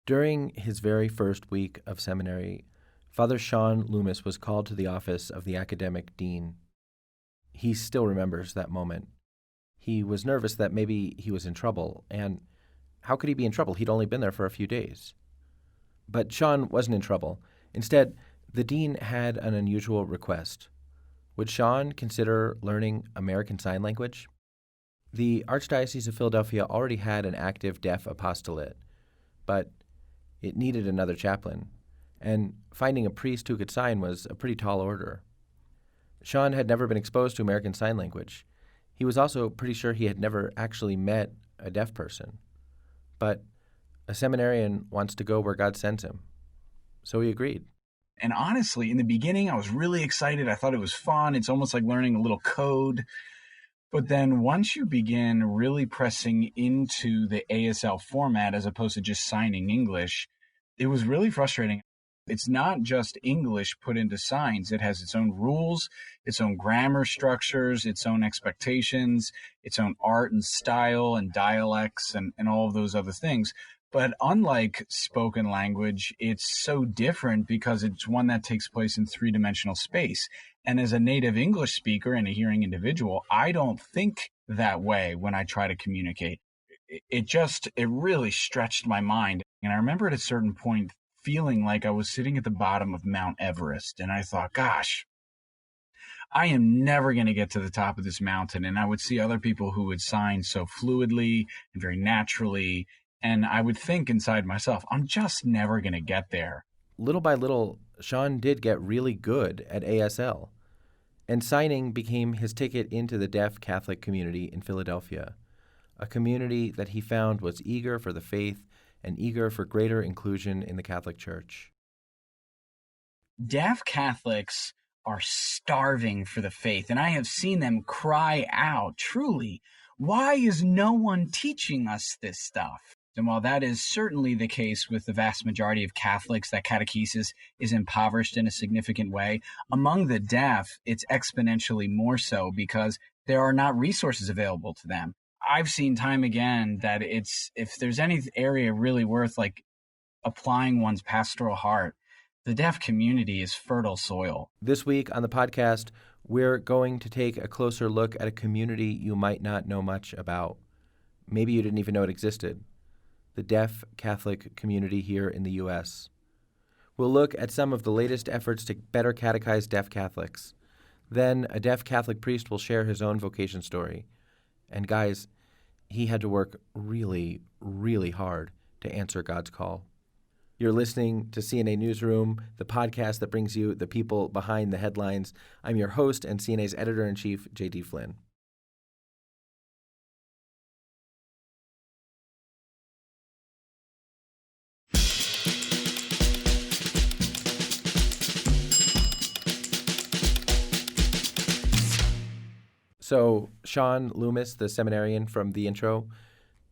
During his very first week of seminary, Father Sean Loomis was called to the office of the academic dean. He still remembers that moment. He was nervous that maybe he was in trouble, and how could he be in trouble? He'd only been there for a few days. But Sean wasn't in trouble. Instead, the dean had an unusual request. Would Sean consider learning American Sign Language? The Archdiocese of Philadelphia already had an active deaf apostolate, but it needed another chaplain, and finding a priest who could sign was a pretty tall order. Sean had never been exposed to American Sign Language. He was also pretty sure he had never actually met a deaf person. But a seminarian wants to go where God sends him. So he agreed. And honestly, in the beginning, I was really excited. I thought it was fun. It's almost like learning a little code. But then once you begin really pressing into the ASL format as opposed to just signing English, it was really frustrating. It's not just English put into signs. It has its own rules, its own grammar structures, its own expectations, its own art and style and dialects and all of those other things. But unlike spoken language, it's so different because it's one that takes place in three-dimensional space. And as a native English speaker and a hearing individual, I don't think that way when I try to communicate. It really stretched my mind. And I remember at a certain point feeling like I was sitting at the bottom of Mount Everest. And I thought, gosh, I am never going to get to the top of this mountain. And I would see other people who would sign so fluidly and very naturally. And I would think inside myself, I'm just never going to get there. Little by little, Sean did get really good at ASL, and signing became his ticket into the deaf Catholic community in Philadelphia, a community that he found was eager for the faith and eager for greater inclusion in the Catholic Church. Deaf Catholics are starving for the faith, and I have seen them cry out, truly, why is no one teaching us this stuff? And while that is certainly the case with the vast majority of Catholics, that catechesis is impoverished in a significant way, among the deaf, it's exponentially more so because there are not resources available to them. I've seen time again that if there's any area really worth like applying one's pastoral heart, the deaf community is fertile soil. This week on the podcast, we're going to take a closer look at a community you might not know much about. Maybe you didn't even know it existed. The deaf Catholic community here in the U.S. We'll look at some of the latest efforts to better catechize deaf Catholics. Then a deaf Catholic priest will share his own vocation story. And guys, he had to work really, really hard to answer God's call. You're listening to CNA Newsroom, the podcast that brings you the people behind the headlines. I'm your host and CNA's editor-in-chief, J.D. Flynn. So Sean Loomis, the seminarian from the intro,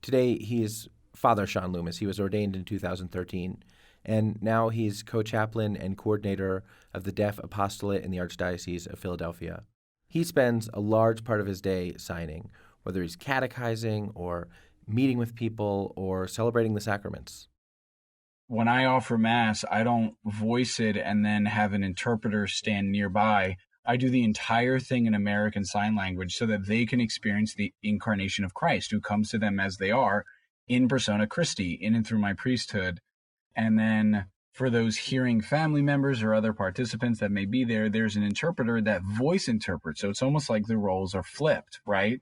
today he's Father Sean Loomis. He was ordained in 2013, and now he's co-chaplain and coordinator of the Deaf Apostolate in the Archdiocese of Philadelphia. He spends a large part of his day signing, whether he's catechizing or meeting with people or celebrating the sacraments. When I offer Mass, I don't voice it and then have an interpreter stand nearby. I do the entire thing in American Sign Language so that they can experience the incarnation of Christ, who comes to them as they are, in persona Christi, in and through my priesthood. And then for those hearing family members or other participants that may be there, there's an interpreter that voice interprets. So it's almost like the roles are flipped, right?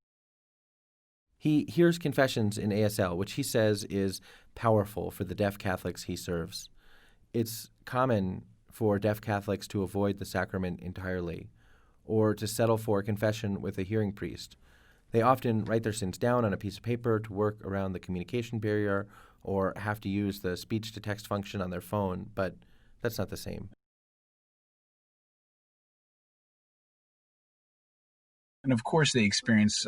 He hears confessions in ASL, which he says is powerful for the deaf Catholics he serves. It's common for deaf Catholics to avoid the sacrament entirely, or to settle for a confession with a hearing priest. They often write their sins down on a piece of paper to work around the communication barrier, or have to use the speech-to-text function on their phone, but that's not the same. And of course they experience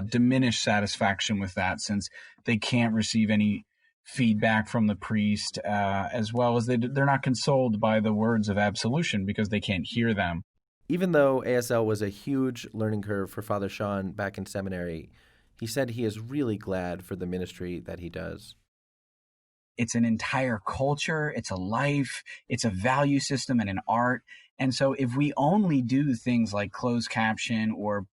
diminished satisfaction with that, since they can't receive any feedback from the priest, as well as they're not consoled by the words of absolution because they can't hear them. Even though ASL was a huge learning curve for Father Sean back in seminary, he said he is really glad for the ministry that he does. It's an entire culture. It's a life. It's a value system and an art. And so if we only do things like closed caption or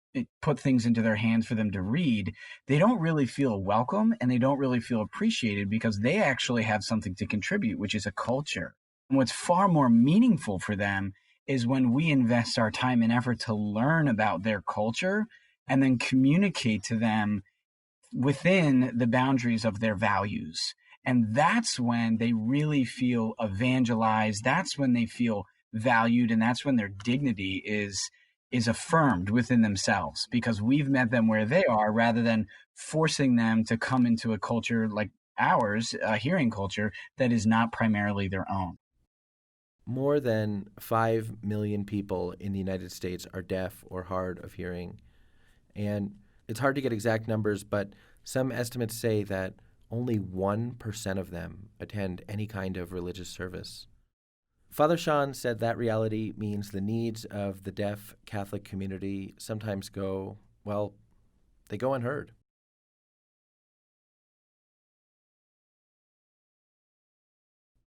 put things into their hands for them to read, they don't really feel welcome and they don't really feel appreciated because they actually have something to contribute, which is a culture. And what's far more meaningful for them is when we invest our time and effort to learn about their culture and then communicate to them within the boundaries of their values. And that's when they really feel evangelized. That's when they feel valued. And that's when their dignity is affirmed within themselves because we've met them where they are rather than forcing them to come into a culture like ours, a hearing culture that is not primarily their own. More than 5 million people in the United States are deaf or hard of hearing. And it's hard to get exact numbers, but some estimates say that only 1% of them attend any kind of religious service. Father Sean said that reality means the needs of the deaf Catholic community sometimes go, well, they go unheard.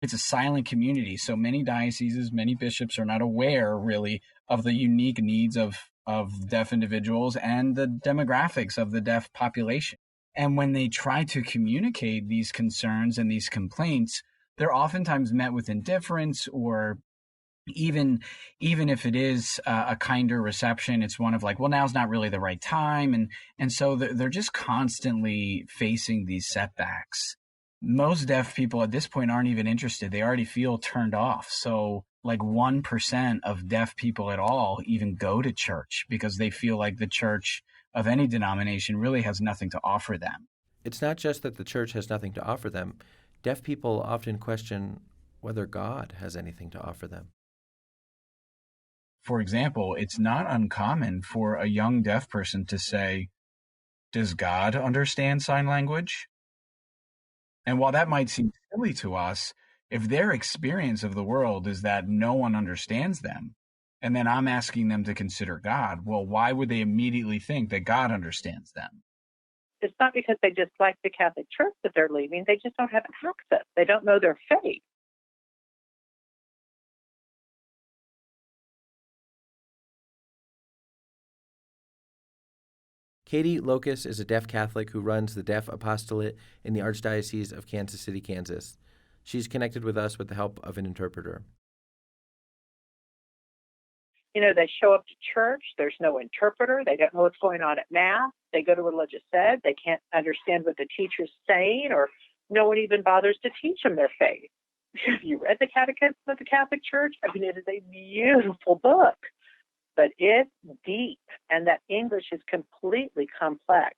It's a silent community. So many dioceses, many bishops are not aware really of the unique needs of deaf individuals and the demographics of the deaf population. And when they try to communicate these concerns and these complaints, they're oftentimes met with indifference or even if it is a kinder reception, it's one of like, well, now's not really the right time. And so they're just constantly facing these setbacks. Most deaf people at this point aren't even interested. They already feel turned off. So like 1% of deaf people at all even go to church because they feel like the church of any denomination really has nothing to offer them. It's not just that the church has nothing to offer them. Deaf people often question whether God has anything to offer them. For example, it's not uncommon for a young deaf person to say, "Does God understand sign language?" And while that might seem silly to us, if their experience of the world is that no one understands them, and then I'm asking them to consider God, well, why would they immediately think that God understands them? It's not because they dislike the Catholic Church that they're leaving. They just don't have access. They don't know their faith. Katie Locus is a deaf Catholic who runs the Deaf Apostolate in the Archdiocese of Kansas City, Kansas. She's connected with us with the help of an interpreter. They show up to church. There's no interpreter. They don't know what's going on at Mass. They go to religious ed. They can't understand what the teacher's saying, or no one even bothers to teach them their faith. Have you read the Catechism of the Catholic Church? I mean, it is a beautiful book, but it's deep, and that English is completely complex.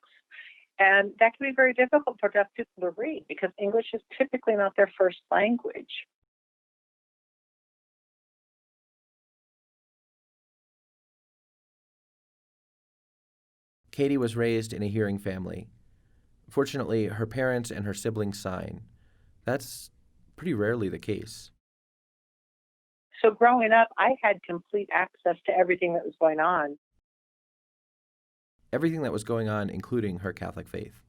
And that can be very difficult for deaf people to read because English is typically not their first language. Katie was raised in a hearing family. Fortunately, her parents and her siblings sign. That's pretty rarely the case. So growing up, I had complete access to everything that was going on. Everything that was going on, including her Catholic faith.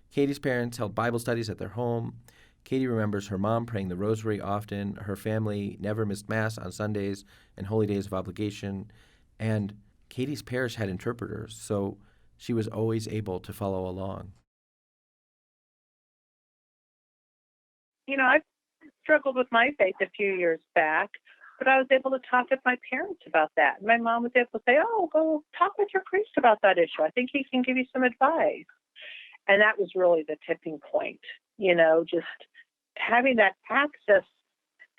Katie's parents held Bible studies at their home. Katie remembers her mom praying the rosary often. Her family never missed Mass on Sundays and holy days of obligation. And Katie's parish had interpreters, so she was always able to follow along. I struggled with my faith a few years back, but I was able to talk with my parents about that. My mom was able to say, "Oh, go talk with your priest about that issue. I think he can give you some advice." And that was really the tipping point, just having that access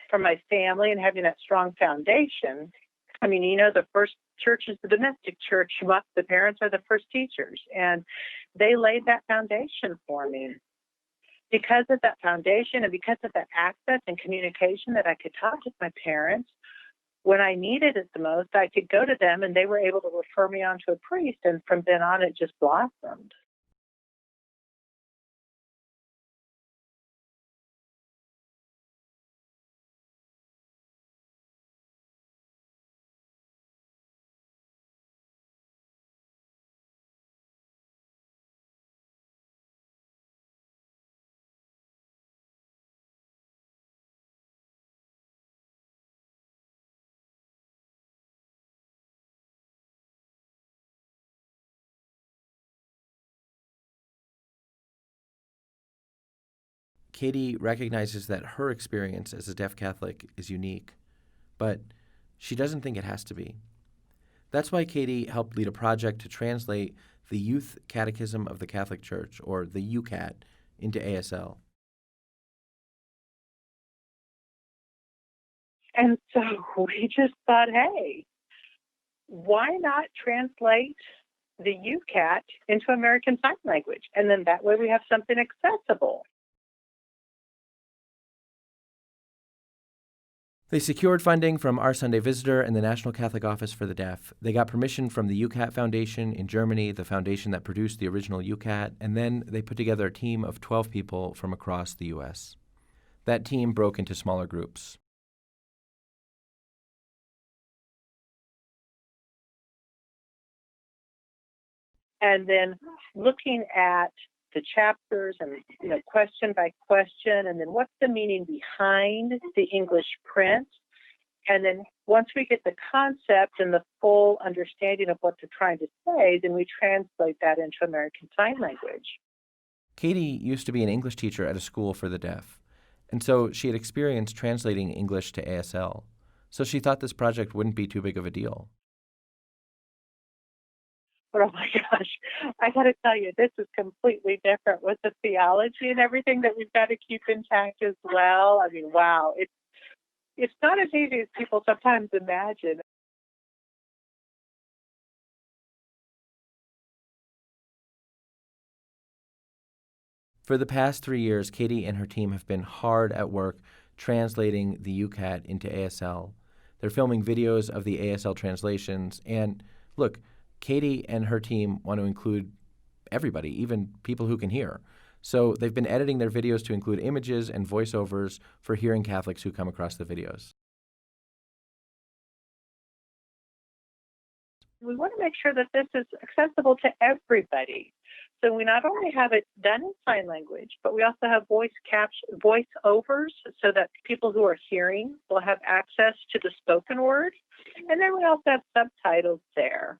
from my family and having that strong foundation. I mean, the first church is the domestic church. The parents are the first teachers, and they laid that foundation for me. Because of that foundation and because of that access and communication that I could talk with my parents, when I needed it the most, I could go to them and they were able to refer me on to a priest. And from then on, it just blossomed. Katie recognizes that her experience as a deaf Catholic is unique, but she doesn't think it has to be. That's why Katie helped lead a project to translate the Youth Catechism of the Catholic Church, or the UCAT, into ASL. And so we just thought, hey, why not translate the UCAT into American Sign Language? And then that way we have something accessible. They secured funding from Our Sunday Visitor and the National Catholic Office for the Deaf. They got permission from the UCAT Foundation in Germany, the foundation that produced the original UCAT, and then they put together a team of 12 people from across the U.S. That team broke into smaller groups. And then looking at the chapters and, question by question, and then what's the meaning behind the English print. And then once we get the concept and the full understanding of what they're trying to say, then we translate that into American Sign Language. Katie used to be an English teacher at a school for the deaf, and so she had experience translating English to ASL. So she thought this project wouldn't be too big of a deal. But oh my gosh, I got to tell you, this is completely different with the theology and everything that we've got to keep intact as well. I mean, wow, it's not as easy as people sometimes imagine. For the past 3 years, Katie and her team have been hard at work translating the UCAT into ASL. They're filming videos of the ASL translations, and look, Katie and her team want to include everybody, even people who can hear. So they've been editing their videos to include images and voiceovers for hearing Catholics who come across the videos. We want to make sure that this is accessible to everybody. So we not only have it done in sign language, but we also have voiceovers so that people who are hearing will have access to the spoken word. And then we also have subtitles there.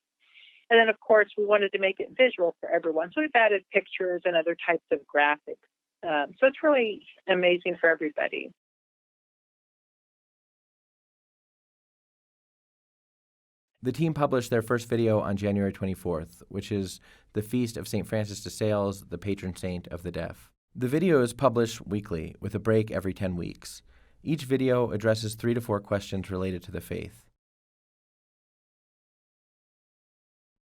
And then, of course, we wanted to make it visual for everyone. So we've added pictures and other types of graphics. So it's really amazing for everybody. The team published their first video on January 24th, which is the feast of St. Francis de Sales, the patron saint of the deaf. The videos publish weekly, with a break every 10 weeks. Each video addresses 3 to 4 questions related to the faith.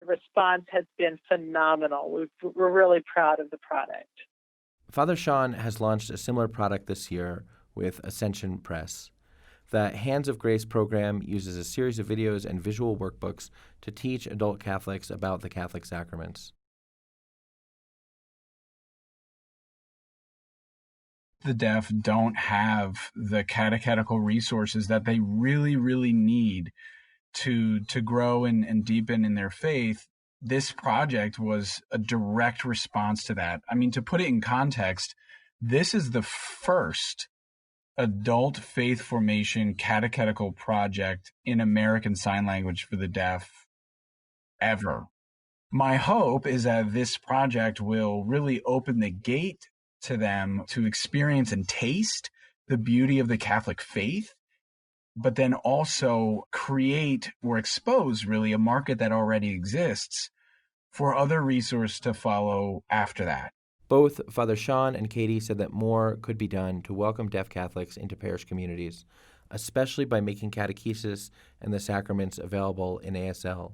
The response has been phenomenal. We're really proud of the product. Father Sean has launched a similar product this year with Ascension Press. The Hands of Grace program uses a series of videos and visual workbooks to teach adult Catholics about the Catholic sacraments. The deaf don't have the catechetical resources that they really, really need to grow and deepen in their faith. This project was a direct response to that. I mean, to put it in context, this is the first adult faith formation catechetical project in American Sign Language for the deaf ever. My hope is that this project will really open the gate to them to experience and taste the beauty of the Catholic faith, but then also create or expose really a market that already exists for other resources to follow after that. Both Father Sean and Katie said that more could be done to welcome deaf Catholics into parish communities, especially by making catechesis and the sacraments available in ASL.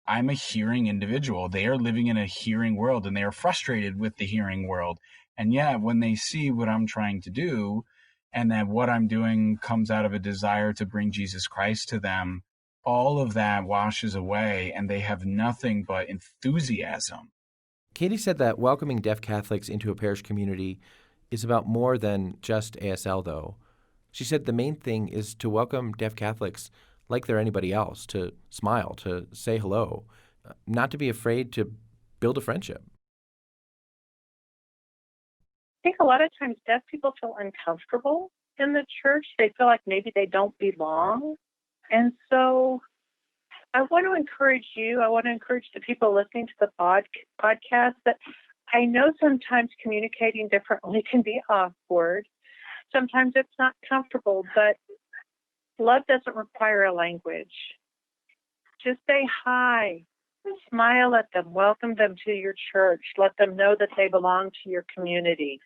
I'm a hearing individual. They are living in a hearing world, and they are frustrated with the hearing world. And yet, when they see what I'm trying to do, and that what I'm doing comes out of a desire to bring Jesus Christ to them, all of that washes away, and they have nothing but enthusiasm. Katie said that welcoming deaf Catholics into a parish community is about more than just ASL, though. She said the main thing is to welcome deaf Catholics like they're anybody else, to smile, to say hello, not to be afraid to build a friendship. I think a lot of times deaf people feel uncomfortable in the church. They feel like maybe they don't belong. And so I want to encourage you, I want to encourage the people listening to the podcast that I know sometimes communicating differently can be awkward. Sometimes it's not comfortable, but love doesn't require a language. Just say hi, smile at them, welcome them to your church, let them know that they belong to your community.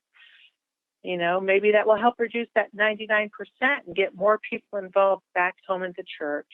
Maybe that will help reduce that 99% and get more people involved back home in the church.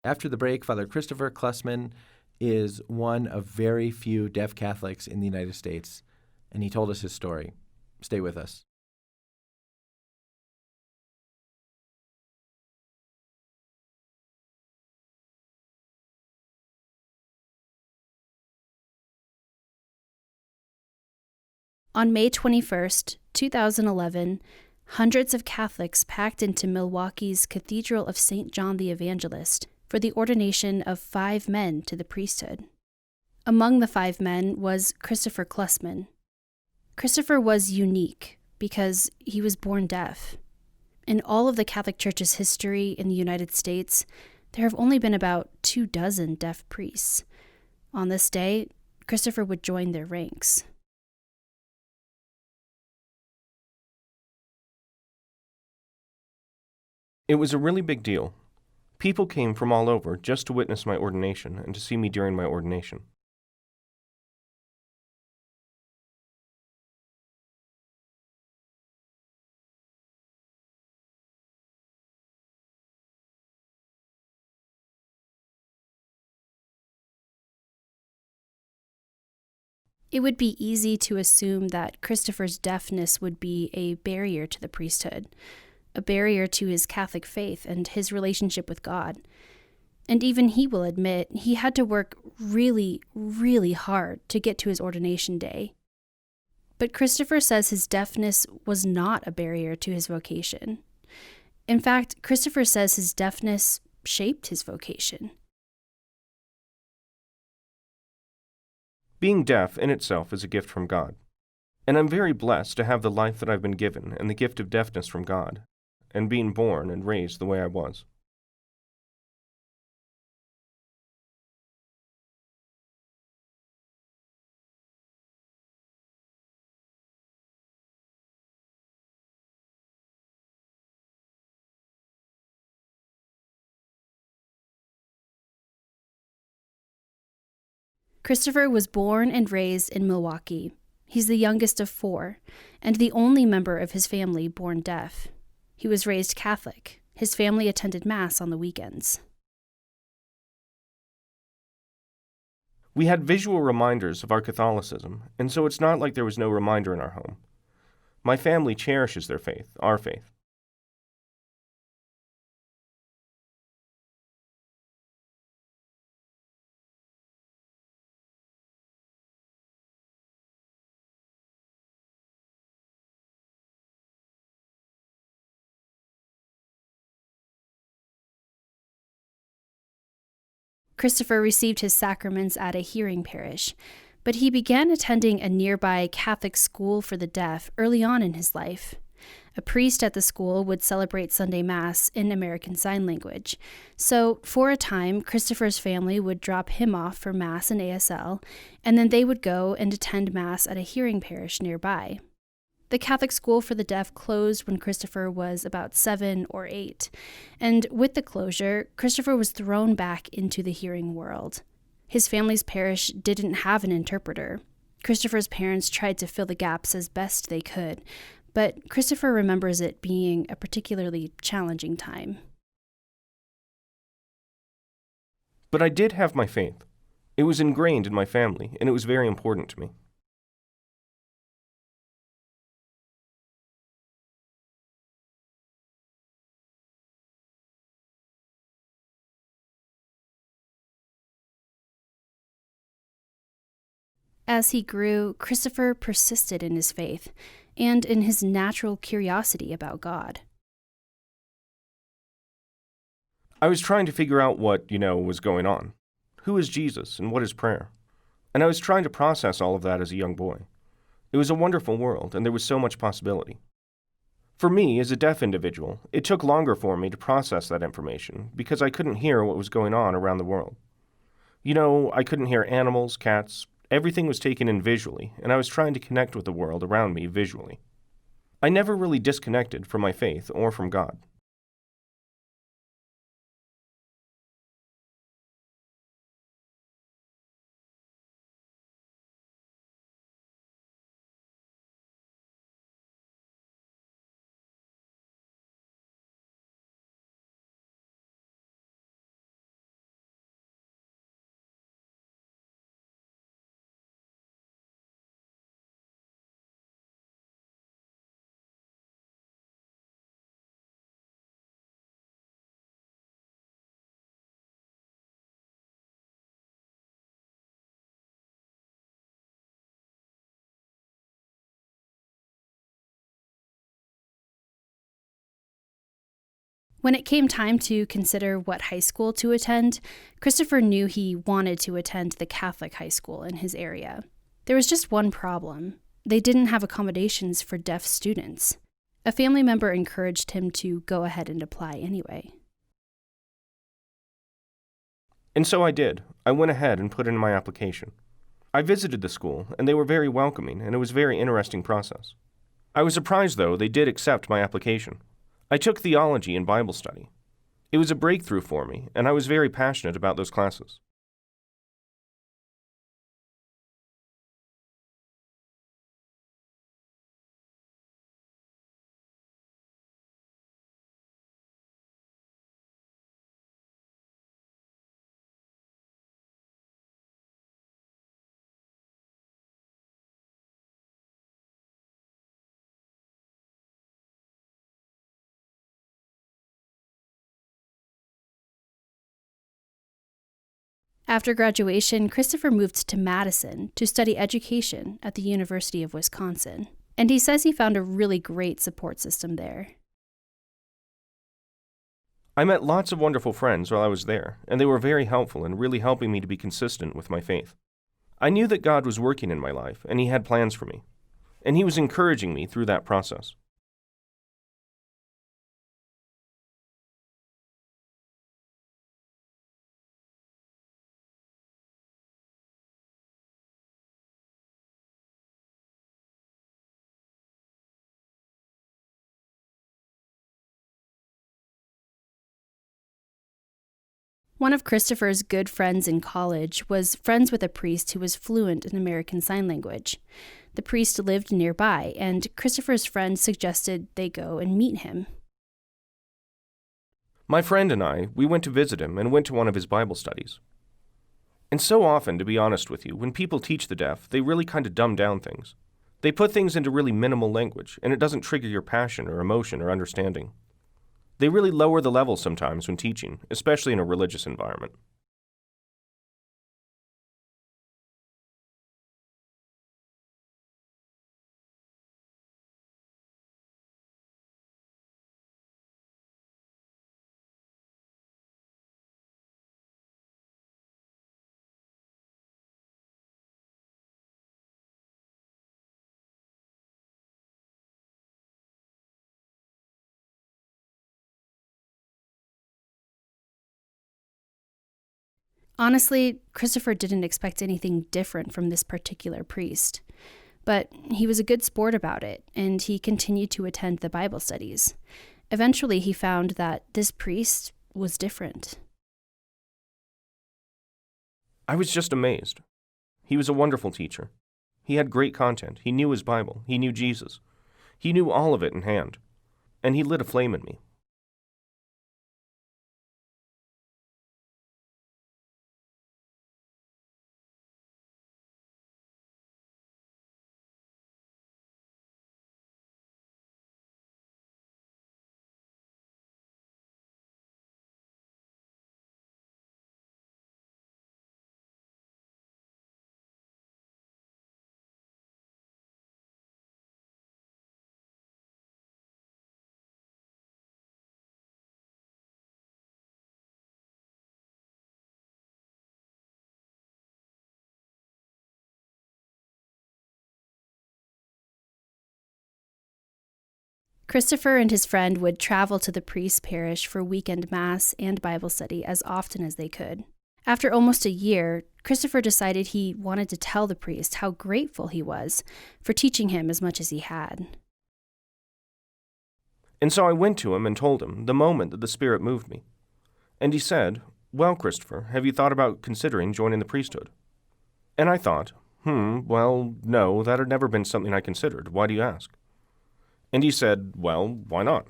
After the break, Father Christopher Klussman is one of very few deaf Catholics in the United States, and he told us his story. Stay with us. On May 21st, 2011, hundreds of Catholics packed into Milwaukee's Cathedral of St. John the Evangelist for the ordination of 5 men to the priesthood. Among the 5 men was Christopher Klussman. Christopher was unique because he was born deaf. In all of the Catholic Church's history in the United States, there have only been about 24 deaf priests. On this day, Christopher would join their ranks. It was a really big deal. People came from all over just to witness my ordination and to see me during my ordination. It would be easy to assume that Christopher's deafness would be a barrier to the priesthood, a barrier to his Catholic faith and his relationship with God. And even he will admit he had to work really, really hard to get to his ordination day. But Christopher says his deafness was not a barrier to his vocation. In fact, Christopher says his deafness shaped his vocation. Being deaf in itself is a gift from God. And I'm very blessed to have the life that I've been given and the gift of deafness from God, and being born and raised the way I was. Christopher was born and raised in Milwaukee. He's the youngest of 4, and the only member of his family born deaf. He was raised Catholic. His family attended Mass on the weekends. We had visual reminders of our Catholicism, and so it's not like there was no reminder in our home. My family cherishes their faith, our faith. Christopher received his sacraments at a hearing parish, but he began attending a nearby Catholic school for the deaf early on in his life. A priest at the school would celebrate Sunday Mass in American Sign Language, so for a time, Christopher's family would drop him off for Mass in ASL, and then they would go and attend Mass at a hearing parish nearby. The Catholic school for the deaf closed when Christopher was about 7 or 8, and with the closure, Christopher was thrown back into the hearing world. His family's parish didn't have an interpreter. Christopher's parents tried to fill the gaps as best they could, but Christopher remembers it being a particularly challenging time. But I did have my faith. It was ingrained in my family, and it was very important to me. As he grew, Christopher persisted in his faith and in his natural curiosity about God. I was trying to figure out what, was going on. Who is Jesus and what is prayer? And I was trying to process all of that as a young boy. It was a wonderful world, and there was so much possibility. For me, as a deaf individual, it took longer for me to process that information because I couldn't hear what was going on around the world. I couldn't hear animals, cats. Everything was taken in visually, and I was trying to connect with the world around me visually. I never really disconnected from my faith or from God. When it came time to consider what high school to attend, Christopher knew he wanted to attend the Catholic high school in his area. There was just one problem. They didn't have accommodations for deaf students. A family member encouraged him to go ahead and apply anyway. And so I did. I went ahead and put in my application. I visited the school, and they were very welcoming, and it was a very interesting process. I was surprised, though, they did accept my application. I took theology and Bible study. It was a breakthrough for me, and I was very passionate about those classes. After graduation, Christopher moved to Madison to study education at the University of Wisconsin, and he says he found a really great support system there. I met lots of wonderful friends while I was there, and they were very helpful in really helping me to be consistent with my faith. I knew that God was working in my life, and He had plans for me, and He was encouraging me through that process. One of Christopher's good friends in college was friends with a priest who was fluent in American Sign Language. The priest lived nearby, and Christopher's friend suggested they go and meet him. My friend and I, we went to visit him and went to one of his Bible studies. And so often, to be honest with you, when people teach the deaf, they really kind of dumb down things. They put things into really minimal language, and it doesn't trigger your passion or emotion or understanding. They really lower the level sometimes when teaching, especially in a religious environment. Honestly, Christopher didn't expect anything different from this particular priest. But he was a good sport about it, and he continued to attend the Bible studies. Eventually, he found that this priest was different. I was just amazed. He was a wonderful teacher. He had great content. He knew his Bible. He knew Jesus. He knew all of it in hand. And he lit a flame in me. Christopher and his friend would travel to the priest's parish for weekend mass and Bible study as often as they could. After almost a year, Christopher decided he wanted to tell the priest how grateful he was for teaching him as much as he had. And so I went to him and told him the moment that the Spirit moved me. And he said, "Well, Christopher, have you thought about considering joining the priesthood?" And I thought, well, no, that had never been something I considered. Why do you ask? And he said, well, why not?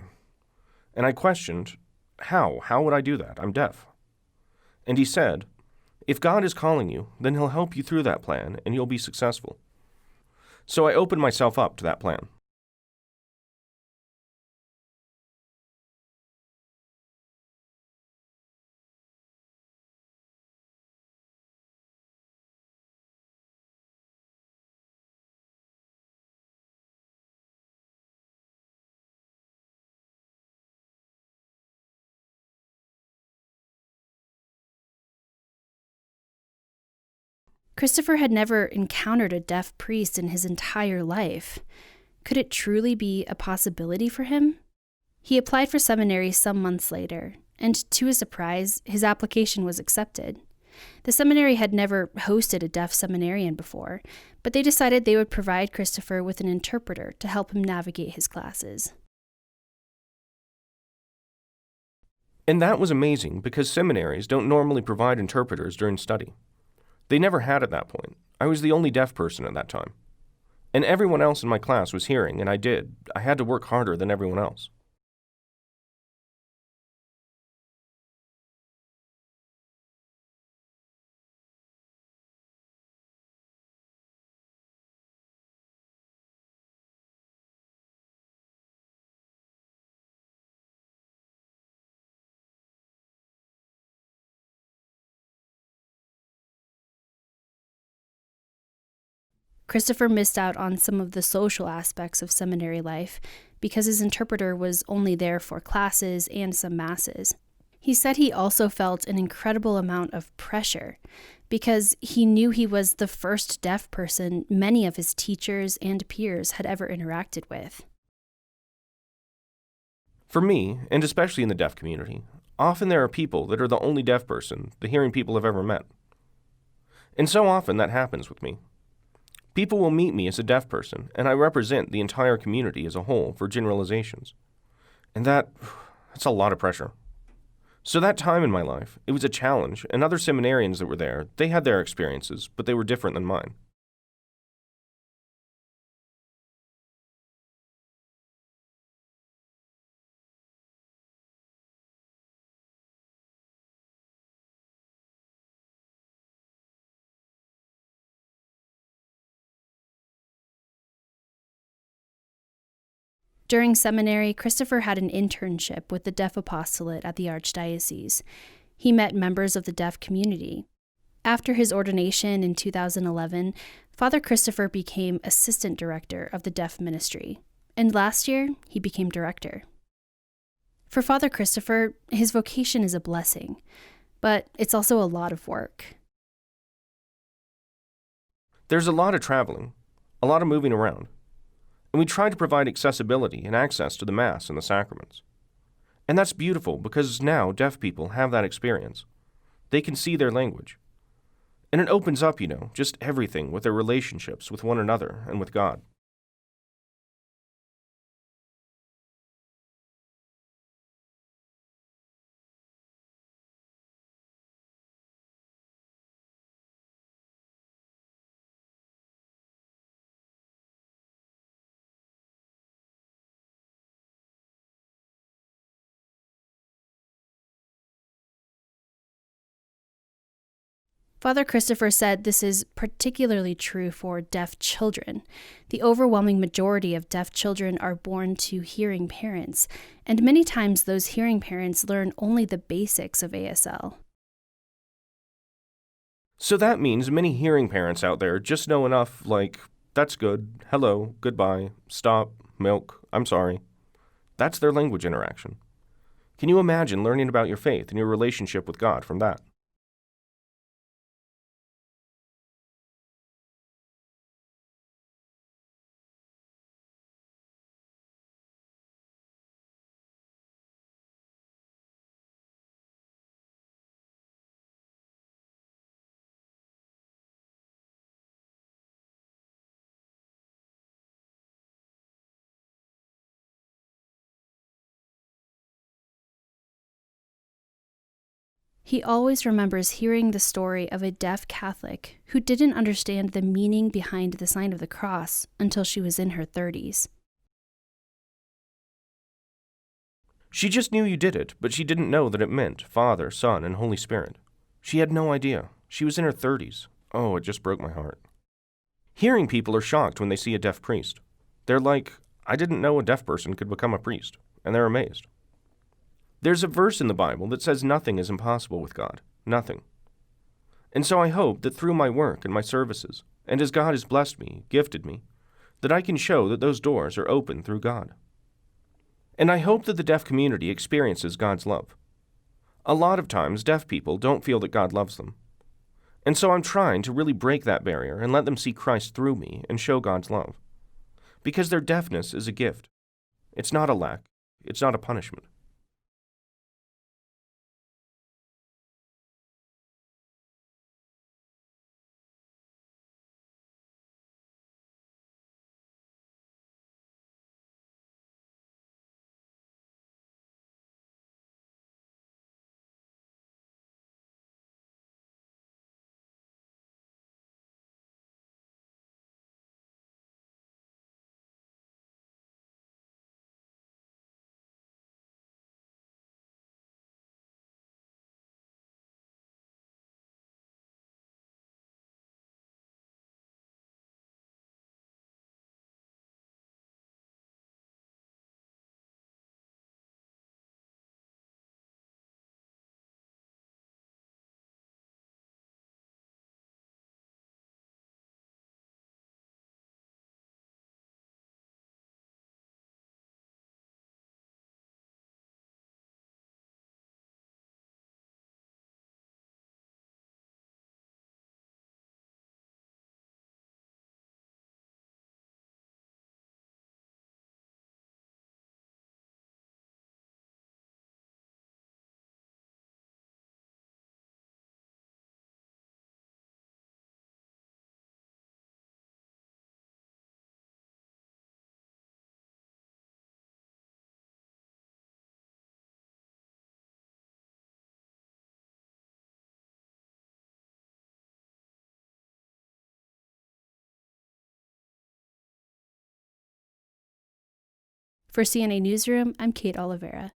And I questioned, how? How would I do that? I'm deaf. And he said, if God is calling you, then he'll help you through that plan and you'll be successful. So I opened myself up to that plan. Christopher had never encountered a deaf priest in his entire life. Could it truly be a possibility for him? He applied for seminary some months later, and to his surprise, his application was accepted. The seminary had never hosted a deaf seminarian before, but they decided they would provide Christopher with an interpreter to help him navigate his classes. And that was amazing because seminaries don't normally provide interpreters during study. They never had at that point. I was the only deaf person at that time. And everyone else in my class was hearing, and I had to work harder than everyone else. Christopher missed out on some of the social aspects of seminary life because his interpreter was only there for classes and some masses. He said he also felt an incredible amount of pressure because he knew he was the first deaf person many of his teachers and peers had ever interacted with. For me, and especially in the deaf community, often there are people that are the only deaf person the hearing people have ever met. And so often that happens with me. People will meet me as a deaf person, and I represent the entire community as a whole for generalizations. And that's a lot of pressure. So that time in my life, it was a challenge, and other seminarians that were there, they had their experiences, but they were different than mine. During seminary, Christopher had an internship with the Deaf Apostolate at the Archdiocese. He met members of the deaf community. After his ordination in 2011, Father Christopher became assistant director of the deaf ministry, and last year, he became director. For Father Christopher, his vocation is a blessing, but it's also a lot of work. There's a lot of traveling, a lot of moving around. And we try to provide accessibility and access to the Mass and the sacraments. And that's beautiful because now deaf people have that experience. They can see their language. And it opens up, just everything with their relationships with one another and with God. Father Christopher said this is particularly true for deaf children. The overwhelming majority of deaf children are born to hearing parents, and many times those hearing parents learn only the basics of ASL. So that means many hearing parents out there just know enough like, that's good, hello, goodbye, stop, milk, I'm sorry. That's their language interaction. Can you imagine learning about your faith and your relationship with God from that? He always remembers hearing the story of a deaf Catholic who didn't understand the meaning behind the sign of the cross until she was in her 30s. She just knew you did it, but she didn't know that it meant Father, Son, and Holy Spirit. She had no idea. She was in her 30s. Oh, it just broke my heart. Hearing people are shocked when they see a deaf priest. They're like, I didn't know a deaf person could become a priest, and they're amazed. There's a verse in the Bible that says nothing is impossible with God. Nothing. And so I hope that through my work and my services, and as God has blessed me, gifted me, that I can show that those doors are open through God. And I hope that the deaf community experiences God's love. A lot of times, deaf people don't feel that God loves them. And so I'm trying to really break that barrier and let them see Christ through me and show God's love. Because their deafness is a gift. It's not a lack. It's not a punishment. For CNA Newsroom, I'm Kate Oliveira.